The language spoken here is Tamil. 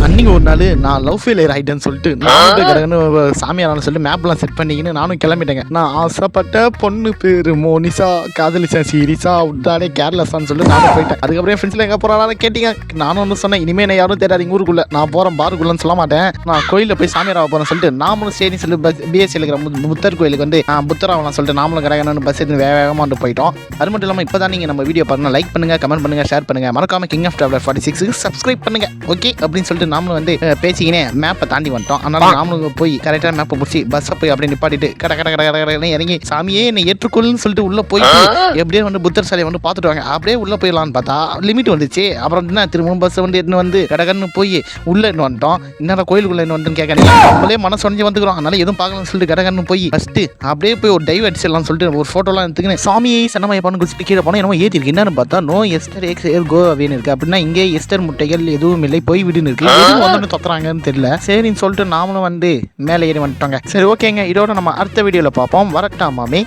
அன்னைக்கு ஒரு நாள் நான் லவ் ஃபெயிலியர் ஆகிட்டேன்னு சொல்லிட்டு நானும் சாமியாரான்னு சொல்லிட்டு மேப்லாம் செட் பண்ணிக்கின்னு நானும் கிளம்பிட்டேங்க. நான் ஆசைப்பட்ட பொண்ணு பேரு மோனிசா, காதலிச்சேன் சீரிசா, விட்டாலே கேர்லெஸ்ஸான்னு சொல்லிட்டு நானும் போயிட்டேன். அதுக்கப்புறம் ஃப்ரெண்ட்ஸில் எங்கே போகிறாலும் கேட்டீங்க. நானும் ஒன்று சொன்னேன், இனிமேல் நான் யாரும் தெரியாதீங்க ஊருக்குள்ளே, நான் போகிறேன் பாருக்குள்ளேன்னு சொல்ல மாட்டேன், நான் கோயிலில் போய் சாமியாராக போகிறேன்னு சொல்லிட்டு நாமளும் சரி சொல்லி பிஎஸ்சியில் இருக்கிற புத்தர் கோயிலுக்கு வந்து புத்தராகலாம் சொல்லிட்டு நாமளும் கடகன்னு பஸ் எடுத்து வேகமாக வந்து போயிட்டோம். அது மட்டும் இல்லாமல் இப்போ தான் நீங்கள் நம்ம வீடியோ பாருங்க, லைக் பண்ணுங்கள், கமெண்ட் பண்ணுங்கள், ஷேர் பண்ணுங்கள், மறக்காம கிங் ஆஃப் டிராவலர் 46 சப்ஸ்கிரைப் பண்ணுங்கள். ஓகே அப்படின்னு சொல்லிட்டு நாமளும் வந்து பேசிக்கினே மேப்பை தாண்டி வந்துட்டோம். அதனால நாமளும் போய் கரெக்டாக மேப்பை பிடிச்சி பஸ்ஸை போய் அப்படியே நிப்பாட்டிட்டு கடை இறங்கி சாமியே என்னை ஏற்றுக்கொள்ளுன்னு சொல்லிட்டு உள்ளே போயிட்டு எப்படியே வந்து புத்தர் சாலையை வந்து பார்த்துட்டு வாங்க. அப்படியே உள்ளே போயிடலான்னு பார்த்தா லிமிட் வந்துச்சு. அப்புறம் என்ன திரும்ப பஸ் வந்து எடுத்துன்னு வந்து கடகன்னு போய் உள்ளே வந்துட்டோம். இன்னும் கோயிலுக்குள்ளே என்ன வந்துன்னு கேட்கறீங்க, நம்மளே மனசு உடஞ்சி வந்துக்கிறோம். அதனால எதுவும் பார்க்கலன்னு சொல்லிட்டு கடகன்னு போய் ஃபஸ்ட்டு அப்படியே போய் ஒரு டைவ் அடிச்சிடலாம்னு சொல்லிட்டு ஒரு ஃபோட்டோலாம் எடுத்துக்கினேன். சாமியை சன்னமயப்பான்னு குடிச்சிட்டு கீழே போனால் என்னமோ ஏற்றி இருக்கு. என்னன்னு பார்த்தா நோ எஸ்டர் எக்ஸ் ஏர் கோ அப்படின்னு இருக்கு. அப்படின்னா இங்கே எஸ்டர் முட்டைகள் எதுவும் இல்லை, போய் விடுன்னு இருக்கு. எதுவும் வந்து தொத்துறாங்கன்னு தெரியல. சரின்னு சொல்லிட்டு நாமளும் வந்து மேலே ஏறி வந்துட்டோங்க. சரி ஓகேங்க, இதோட நம்ம அடுத்த வீடியோவில் பார்ப்போம். வரட்டா மாமி.